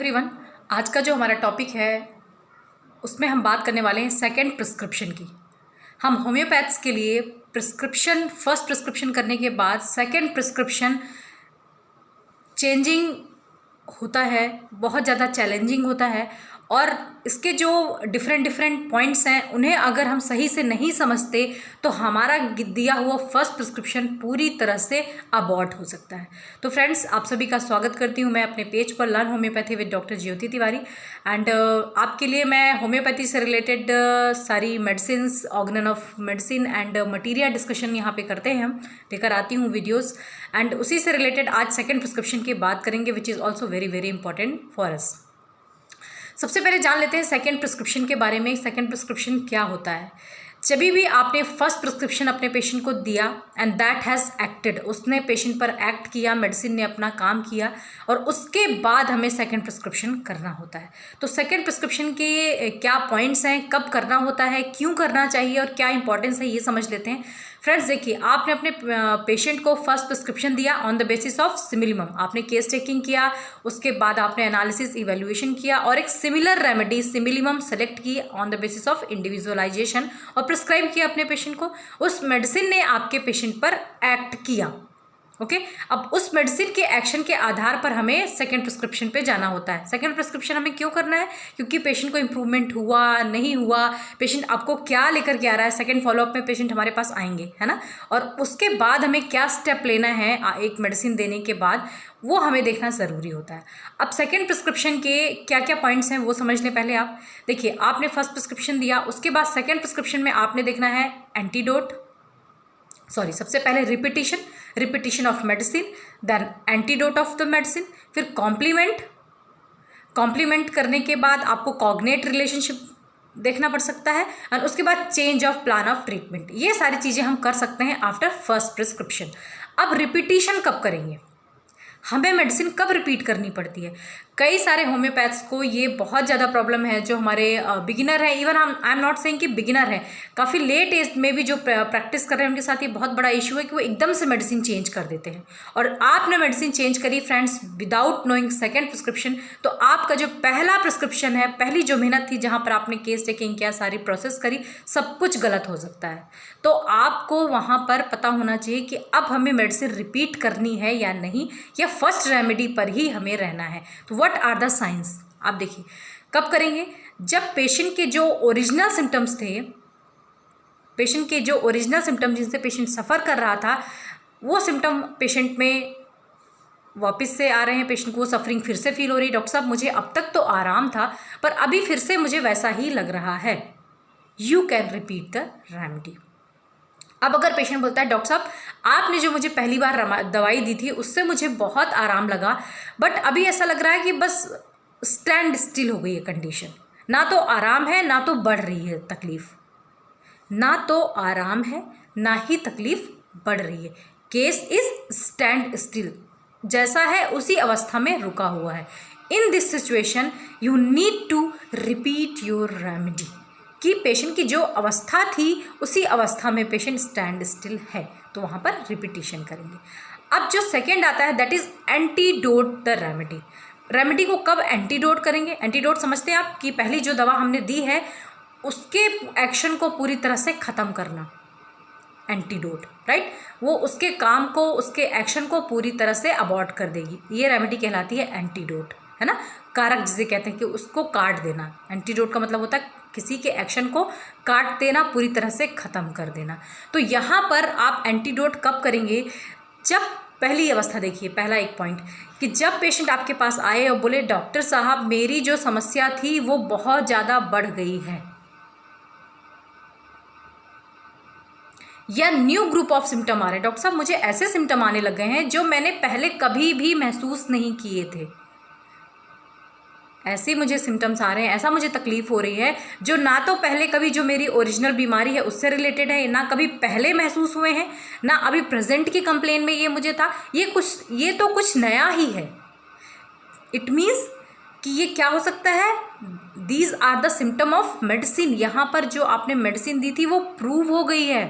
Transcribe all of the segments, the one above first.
Everyone, आज का जो हमारा टॉपिक है उसमें हम बात करने वाले हैं सेकंड प्रिस्क्रिप्शन की। हम होम्योपैथ्स के लिए प्रिस्क्रिप्शन फर्स्ट प्रिस्क्रिप्शन करने के बाद सेकंड प्रिस्क्रिप्शन चेंजिंग होता है, बहुत ज़्यादा चैलेंजिंग होता है और इसके जो डिफरेंट पॉइंट्स हैं उन्हें अगर हम सही से नहीं समझते तो हमारा दिया हुआ फर्स्ट प्रिस्क्रिप्शन पूरी तरह से अबॉर्ट हो सकता है। तो फ्रेंड्स, आप सभी का स्वागत करती हूँ मैं अपने पेज पर learn homeopathy with doctor Jyoti Tiwari. And आपके लिए मैं होम्योपैथी से रिलेटेड सारी medicines, organ of medicine and materia discussion यहाँ पे करते हैं, हम लेकर आती हूँ वीडियोज़। एंड उसी से रिलेटेड आज सेकेंड प्रिस्क्रिप्शन की बात करेंगे which is also very very important for us. सबसे पहले जान लेते हैं सेकंड प्रिस्क्रिप्शन के बारे में। सेकंड प्रिस्क्रिप्शन क्या होता है? जब भी आपने फर्स्ट प्रिस्क्रिप्शन अपने पेशेंट को दिया एंड दैट हैज़ एक्टेड, उसने पेशेंट पर एक्ट किया, मेडिसिन ने अपना काम किया और उसके बाद हमें सेकंड प्रिस्क्रिप्शन करना होता है। तो सेकंड प्रिस्क्रिप्शन के क्या पॉइंट्स हैं, कब करना होता है, क्यों करना चाहिए और क्या इंपॉर्टेंस है, ये समझ लेते हैं। फ्रेंड्स देखिए, आपने अपने पेशेंट को फर्स्ट प्रिस्क्रिप्शन दिया on the basis of similimum. आपने केस टेकिंग किया, उसके बाद आपने एनालिसिस इवेल्युएशन किया और एक सिमिलर रेमेडी सिमिलिमम सेलेक्ट की on the basis of individualisation और प्रिस्क्राइब किया अपने पेशेंट को। उस मेडिसिन ने आपके पेशेंट पर एक्ट किया। ओके, अब उस मेडिसिन के एक्शन के आधार पर हमें सेकंड प्रिस्क्रिप्शन पे जाना होता है। सेकंड प्रिस्क्रिप्शन हमें क्यों करना है? क्योंकि पेशेंट को इंप्रूवमेंट हुआ नहीं हुआ, पेशेंट आपको क्या लेकर के आ रहा है, सेकंड फॉलोअप में पेशेंट हमारे पास आएंगे, है ना। और उसके बाद हमें क्या स्टेप लेना है एक मेडिसिन देने के बाद, वो हमें देखना ज़रूरी होता है। अब सेकेंड प्रिस्क्रिप्शन के क्या क्या पॉइंट्स हैं वो समझ लें पहले आप। देखिए, आपने फर्स्ट प्रिस्क्रिप्शन दिया, उसके बाद सेकेंड प्रिस्क्रिप्शन में आपने देखना है सबसे पहले repetition of medicine, then antidote of the medicine, फिर कॉम्प्लीमेंट करने के बाद आपको कॉग्नेट रिलेशनशिप देखना पड़ सकता है और उसके बाद change of plan of treatment. ये सारी चीज़ें हम कर सकते हैं आफ्टर फर्स्ट प्रिस्क्रिप्शन। अब रिपीटिशन कब करेंगे, हमें मेडिसिन कब रिपीट करनी पड़ती है? कई सारे होम्योपैथ्स को ये बहुत ज़्यादा प्रॉब्लम है, जो हमारे बिगिनर है, even I am not saying कि बिगिनर है, काफ़ी लेट एज में भी जो प्रैक्टिस कर रहे हैं उनके साथ ये बहुत बड़ा इशू है कि वो एकदम से मेडिसिन चेंज कर देते हैं। और आपने मेडिसिन चेंज करी friends without knowing second prescription, तो आपका जो पहला प्रिस्क्रिप्शन है, पहली जो मेहनत थी जहाँ पर आपने केस टेकिंग किया, सारी प्रोसेस करी, सब कुछ गलत हो सकता है। तो आपको वहाँ पर पता होना चाहिए कि अब हमें मेडिसिन रिपीट करनी है या नहीं, या फर्स्ट रेमेडी पर ही हमें रहना है। तो व्हाट आर द साइंस, आप देखिए कब करेंगे? जब पेशेंट के जो ओरिजिनल सिम्टम्स थे, पेशेंट के जो ओरिजिनल सिम्टम्स जिनसे पेशेंट सफ़र कर रहा था, वो सिम्टम पेशेंट में वापस से आ रहे हैं, पेशेंट को वो सफरिंग फिर से फील हो रही है। डॉक्टर साहब, मुझे अब तक तो आराम था पर अभी फिर से मुझे वैसा ही लग रहा है। You can repeat the remedy. अब अगर पेशेंट बोलता है डॉक्टर साहब, आपने जो मुझे पहली बार दवाई दी थी उससे मुझे बहुत आराम लगा, बट अभी ऐसा लग रहा है कि बस स्टैंड स्टिल हो गई है कंडीशन, ना तो आराम है ना तो बढ़ रही है तकलीफ, ना तो आराम है ना ही तकलीफ बढ़ रही है। केस इज स्टैंड स्टिल, जैसा है उसी अवस्था में रुका हुआ है। In this situation you need to repeat your remedy, कि पेशेंट की जो अवस्था थी उसी अवस्था में पेशेंट स्टैंड स्टिल है, तो वहाँ पर रिपीटिशन करेंगे। अब जो सेकेंड आता है that is antidote the remedy. Remedy को कब एंटीडोट करेंगे? एंटीडोट समझते हैं आप, कि पहली जो दवा हमने दी है उसके एक्शन को पूरी तरह से ख़त्म करना, एंटीडोट, राइट। वो उसके काम को, उसके एक्शन को पूरी तरह से अबॉर्ट कर देगी, ये रेमेडी कहलाती है एंटीडोट, है ना। कारक जिसे कहते हैं कि उसको काट देना। एंटीडोट का मतलब होता है किसी के एक्शन को काट देना, पूरी तरह से ख़त्म कर देना। तो यहाँ पर आप एंटीडोट कब करेंगे? जब पहली अवस्था, देखिए पहला एक पॉइंट, कि जब पेशेंट आपके पास आए और बोले डॉक्टर साहब मेरी जो समस्या थी वो बहुत ज़्यादा बढ़ गई है, या न्यू ग्रुप ऑफ सिम्टम आ रहे हैं, डॉक्टर साहब मुझे ऐसे सिम्टम आने लग गए हैं जो मैंने पहले कभी भी महसूस नहीं किए थे, ऐसे मुझे सिम्टम्स आ रहे हैं, ऐसा मुझे तकलीफ़ हो रही है जो ना तो पहले कभी जो मेरी ओरिजिनल बीमारी है उससे रिलेटेड है, ना कभी पहले महसूस हुए हैं, ना अभी प्रेजेंट की कंप्लेन में ये मुझे था, ये तो कुछ नया ही है। इट मीन्स कि ये क्या हो सकता है? These are the symptom of medicine. यहाँ पर जो आपने मेडिसिन दी थी वो प्रूव हो गई है,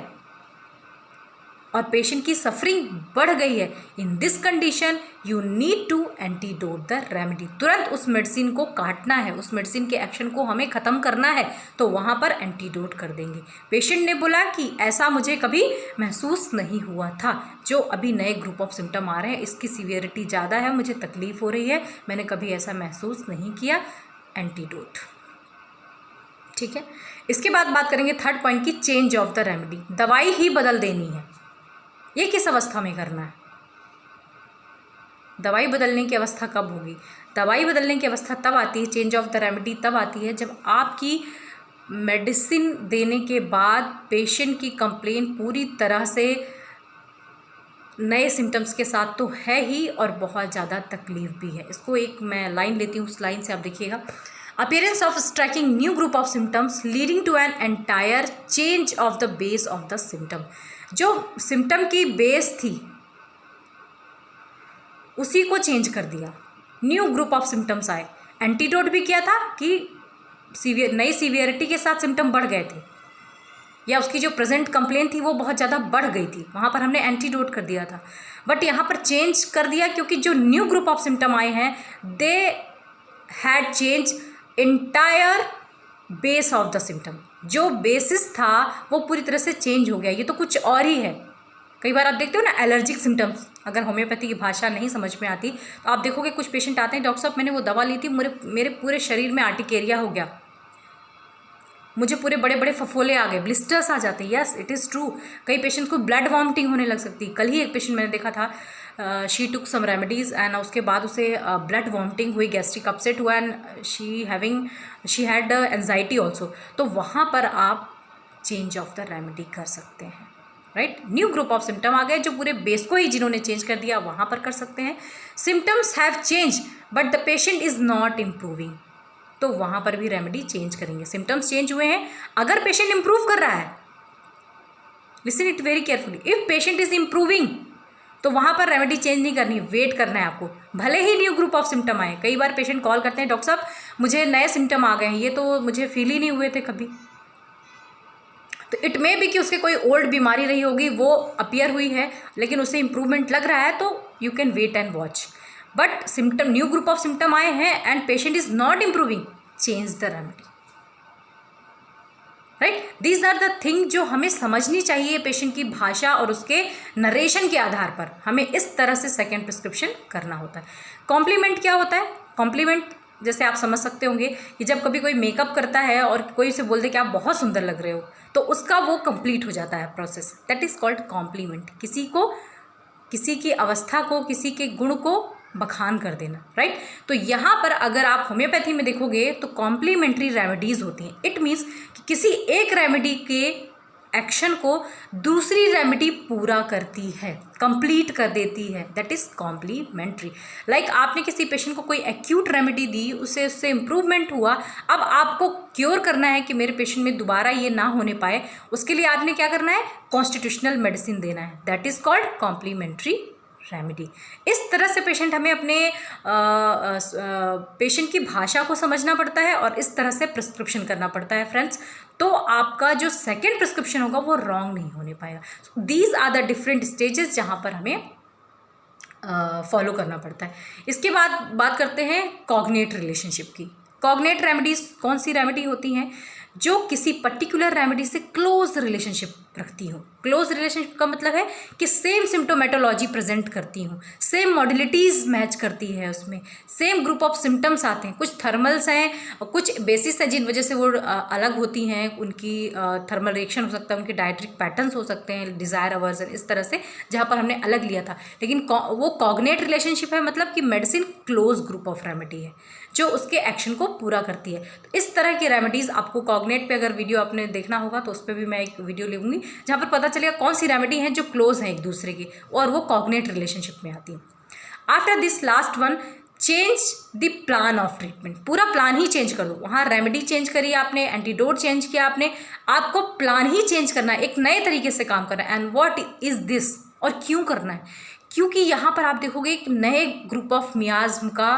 और पेशेंट की सफरिंग बढ़ गई है, in this condition you need to antidote the remedy. तुरंत उस मेडिसिन को काटना है, उस मेडिसिन के एक्शन को हमें ख़त्म करना है, तो वहाँ पर एंटीडोट कर देंगे। पेशेंट ने बोला कि ऐसा मुझे कभी महसूस नहीं हुआ था, जो अभी नए ग्रुप ऑफ सिम्टम आ रहे हैं इसकी सीवियरिटी ज़्यादा है, मुझे तकलीफ़ हो रही है, मैंने कभी ऐसा महसूस नहीं किया, एंटीडोट। ठीक है, इसके बाद बात करेंगे थर्ड पॉइंट की, चेंज ऑफ द रेमेडी। दवाई ही बदल देनी है, ये किस अवस्था में करना है? दवाई बदलने की अवस्था कब होगी? दवाई बदलने की अवस्था तब आती है, चेंज ऑफ द रेमेडी तब आती है जब आपकी मेडिसिन देने के बाद पेशेंट की कंप्लेन पूरी तरह से नए सिम्टम्स के साथ तो है ही और बहुत ज़्यादा तकलीफ भी है। इसको एक मैं लाइन लेती हूँ, उस लाइन से आप देखिएगा, appearance of striking new group of symptoms leading to an entire change of the base of the symptom। जो सिम्टम की बेस थी उसी को चेंज कर दिया, न्यू ग्रुप ऑफ सिम्टम्स आए। एंटीडोट भी किया था कि नई सीवियरिटी के साथ सिम्टम बढ़ गए थे या उसकी जो प्रेजेंट कंप्लेन थी वो बहुत ज़्यादा बढ़ गई थी, वहाँ पर हमने एंटीडोट कर दिया था। बट यहाँ पर चेंज कर दिया क्योंकि जो न्यू ग्रुप ऑफ सिम्टम आए हैं they had change entire base of the symptom. जो बेसिस था वो पूरी तरह से चेंज हो गया, ये तो कुछ और ही है। कई बार आप देखते हो ना एलर्जिक सिम्टम्स, अगर होम्योपैथी की भाषा नहीं समझ में आती तो आप देखोगे कुछ पेशेंट आते हैं, डॉक्टर साहब मैंने वो दवा ली थी, मेरे पूरे शरीर में आर्टिकेरिया हो गया, मुझे पूरे बड़े बड़े फफोले आ गए, ब्लिस्टर्स आ जाते हैं। Yes it is true. कई पेशेंट्स को ब्लड वॉमिटिंग होने लग सकती है। कल ही एक पेशेंट मैंने देखा था, she took some remedies and उसके बाद उसे ब्लड वॉमिटिंग हुई, गैस्ट्रिक अपसेट हुआ and she had anxiety also. तो वहाँ पर आप चेंज ऑफ द रेमेडी कर सकते हैं, right. New group of symptom आ गए, जो पूरे बेस को ही जिन्होंने चेंज कर दिया वहाँ पर कर सकते हैं। Symptoms have change but the patient is not improving, तो वहाँ पर भी रेमेडी चेंज करेंगे। सिम्टम्स चेंज हुए हैं, अगर पेशेंट इंप्रूव कर रहा है, listen it very carefully, if patient is improving तो वहाँ पर रेमेडी चेंज नहीं करनी, वेट करना है आपको, भले ही न्यू ग्रुप ऑफ सिम्टम आए। कई बार पेशेंट कॉल करते हैं, डॉक्टर साहब मुझे नए सिम्टम आ गए हैं, ये तो मुझे फील ही नहीं हुए थे कभी। तो इट मे बी कि उसके कोई ओल्ड बीमारी रही होगी, वो अपीयर हुई है लेकिन उसे इम्प्रूवमेंट लग रहा है, तो you can wait and watch. But symptom new group of symptom आए हैं and patient is not improving, change the remedy, right. These are the thing जो हमें समझनी चाहिए पेशेंट की भाषा और उसके नरेशन के आधार पर हमें इस तरह से सेकेंड प्रिस्क्रिप्शन करना होता है। कॉम्प्लीमेंट क्या होता है? कॉम्प्लीमेंट जैसे आप समझ सकते होंगे कि जब कभी कोई मेकअप करता है और कोई उसे बोल दे कि आप बहुत सुंदर लग रहे हो, तो उसका वो कंप्लीट हो जाता है process, that is called complement. किसी की अवस्था को, किसी के गुण को बखान कर देना, राइट। तो यहाँ पर अगर आप होम्योपैथी में देखोगे तो कॉम्प्लीमेंट्री रेमेडीज़ होती हैं। इट मीन्स कि किसी एक रेमेडी के एक्शन को दूसरी रेमेडी पूरा करती है, कंप्लीट कर देती है, दैट इज़ कॉम्प्लीमेंट्री। लाइक आपने किसी पेशेंट को कोई एक्यूट रेमेडी दी, उससे इम्प्रूवमेंट हुआ, अब आपको क्योर करना है कि मेरे पेशेंट में दोबारा ये ना होने पाए, उसके लिए आपने क्या करना है? कॉन्स्टिट्यूशनल मेडिसिन देना है, that is called complementary remedy. इस तरह से पेशेंट हमें अपने पेशेंट की भाषा को समझना पड़ता है और इस तरह से प्रिस्क्रिप्शन करना पड़ता है फ्रेंड्स, तो आपका जो सेकेंड प्रिस्क्रिप्शन होगा वो रॉन्ग नहीं होने पाएगा। These are the different stages जहाँ पर हमें फॉलो करना पड़ता है। इसके बाद बात करते हैं कॉग्नेट रिलेशनशिप की। कॉग्नेट रेमेडीज कौन सी रेमेडी होती हैं? जो किसी पर्टिकुलर रेमेडी से क्लोज रिलेशनशिप रखती हूँ। क्लोज रिलेशनशिप का मतलब है कि सेम सिम्टोमेटोलॉजी प्रेजेंट करती हूँ, सेम मॉड्युलिटीज़ मैच करती है, उसमें सेम ग्रुप ऑफ सिम्टम्स आते हैं। कुछ थर्मल्स हैं और कुछ बेसिस हैं जिन वजह से वो अलग होती हैं, उनकी थर्मल रिएक्शन हो सकता है, उनके डायट्रिक पैटर्न्स हो सकते हैं, डिज़ायर अवर्जन, इस तरह से जहाँ पर हमने अलग लिया था। लेकिन वो कॉग्नेट रिलेशनशिप है, मतलब कि medicine close group of remedy है जो उसके एक्शन को पूरा करती है। तो इस तरह की रेमेडीज़ आपको कॉग्नेट पे अगर वीडियो आपने देखना होगा तो उस पर भी मैं एक वीडियो लूँगी जहाँ पर पता चलेगा कौन सी रेमेडी हैं जो क्लोज हैं एक दूसरे की और वो कॉग्नेट रिलेशनशिप में आती है। After this last one, change the plan of treatment. पूरा प्लान ही चेंज कर दो। वहाँ रेमेडी चेंज करी आपने, एंटीडोट चेंज किया आपने, आपको प्लान ही चेंज करना है, एक नए तरीके से काम करना है। एंड व्हाट इज़ दिस, और क्यों करना है? क्योंकि यहाँ पर आप देखोगे एक नए ग्रुप ऑफ मियाज्म का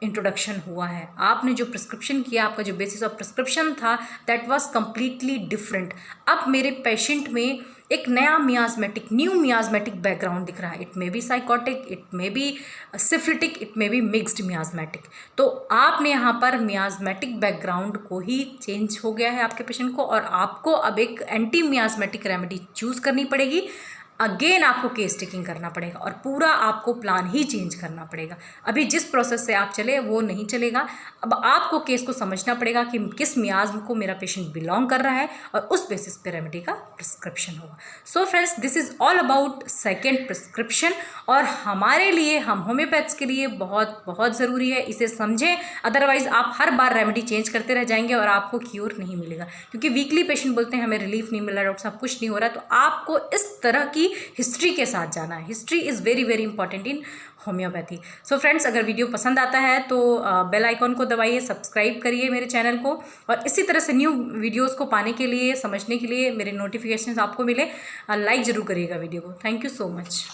इंट्रोडक्शन हुआ है। आपने जो प्रिस्क्रिप्शन किया, आपका जो बेसिस ऑफ प्रिस्क्रिप्शन था, दैट वाज कम्प्लीटली डिफरेंट। अब मेरे पेशेंट में एक नया न्यू मियाज़मेटिक बैकग्राउंड दिख रहा है। It may be psychotic, it may be syphilitic, it may be mixed miasmatic. तो आपने यहाँ पर मियाज़मेटिक बैकग्राउंड को ही चेंज हो गया है आपके पेशेंट को, और आपको अब एक एंटी मियाज़मेटिक रेमेडी चूज़ करनी पड़ेगी। अगेन आपको केस टेकिंग करना पड़ेगा और पूरा आपको प्लान ही चेंज करना पड़ेगा। अभी जिस प्रोसेस से आप चले वो नहीं चलेगा। अब आपको केस को समझना पड़ेगा कि किस मियाज़्म को मेरा पेशेंट बिलोंग कर रहा है, और उस बेसिस पे रेमेडी का प्रिस्क्रिप्शन होगा। So friends, this is all about second prescription, और हमारे लिए, हम होम्योपैथ्स के लिए बहुत बहुत ज़रूरी है, इसे समझें। अदरवाइज़ आप हर बार रेमेडी चेंज करते रह जाएंगे और आपको क्योर नहीं मिलेगा, क्योंकि वीकली पेशेंट बोलते हैं हमें रिलीफ नहीं मिल रहा, डॉक्टर साहब कुछ नहीं हो रहा है। तो आपको इस तरह की हिस्ट्री के साथ जाना है। History is very very important in homeopathy. So friends, अगर वीडियो पसंद आता है तो बेल आइकॉन को दबाइए, सब्सक्राइब करिए मेरे चैनल को, और इसी तरह से न्यू वीडियोस को पाने के लिए, समझने के लिए, मेरे नोटिफिकेशंस आपको मिले, लाइक ज़रूर करिएगा वीडियो को। Thank you so much.